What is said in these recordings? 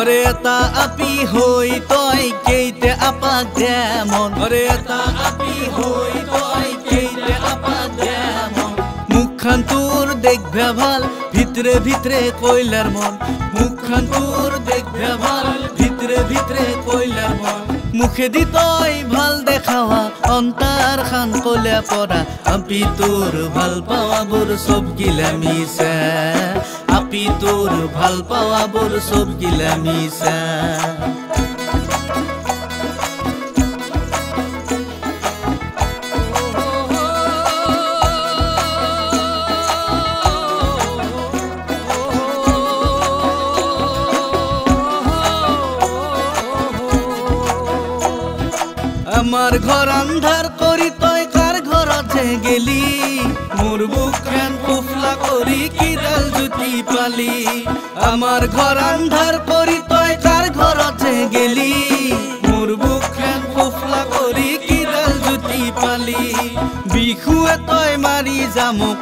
অরে এটা আপি হই তই কেইতে আপাক দেমন অরে এটা আপি হই তই কেইতে আপাক দেমন মুখখান তোর দেখবে ভাল ভিতরে ভিতরে কইলার মন মুখখান তোর দেখবে ভাল ভিতরে ভিতরে কইলার মন মুখে দি তই ভাল দেখাওয়া অন্তার খান কলে পড়া আপি তোর ভাল পাওয়া বোর সব গিলা মিশা আপি তোর ভাল পাওয়া বোর সব গিলা মিশা আমার ঘর আন্ধার করি তই কার ঘরতে গেলি মোর বুকখান ফুফলা করি কিরাল জুতি পালি আমার ঘর আন্ধার করি তই কার ঘরতে গেলি মোর বুকখান ফুফলা করি কিরাল জুতি পালি বিখুয়ে তই মারি জামুক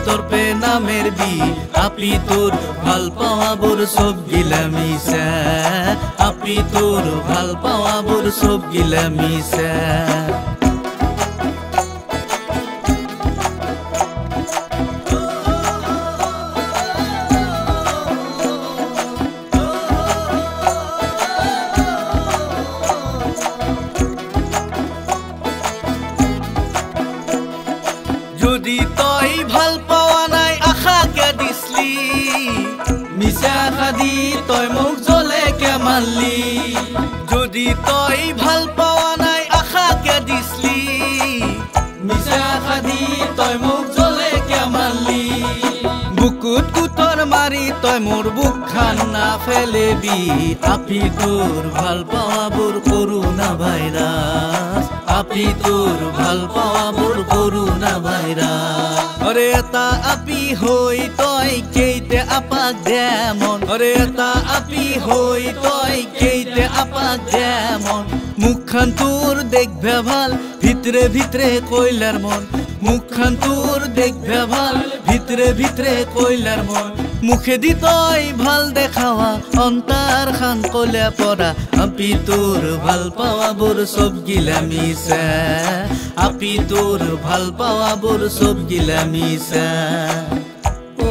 তরপে নামের বি আপি তোর ভাল পাওয়া বোর সব গিলা মিশা আপি তোর ভাল পাওয়া বোর সব গিলা মিশা যদি তই ভাল পাওয়া নাই আশাকে দিছলি মিছা খাদি তই মোক জ্বলে কে মারলি যদি তই ভাল পাওয়া নাই আশাকে দিছলি মিছা খাদি তই মোক জ্বলে কে মারলি বুকুত কুতর মারি তই মোর বুকখান না ফেলেবি আপি তোর ভাল পাওয়া বোর করুণা ভাইরাস আপি তোর ভাল পাওয়া বোর করুণা ভাইরাস অরে এটা আপি হই তই কেইতে আপাক দেমন অরে এটা আপি হই তই কেইতে আপাক দেমন মুখখান তোর দেখবে ভাল ভিতরে ভিতরে কইলার মন মুখখান তোর দেখবে ভাল ভিতরে ভিতরে কইলার মন মুখে দি তই ভাল দেখাওয়া অন্তার খান কলে পড়া আপি তোর ভাল পাওয়া বোর সব গিলা মিশা আপি তোর ভাল পাওয়া বোর সব গিলা মিশা ও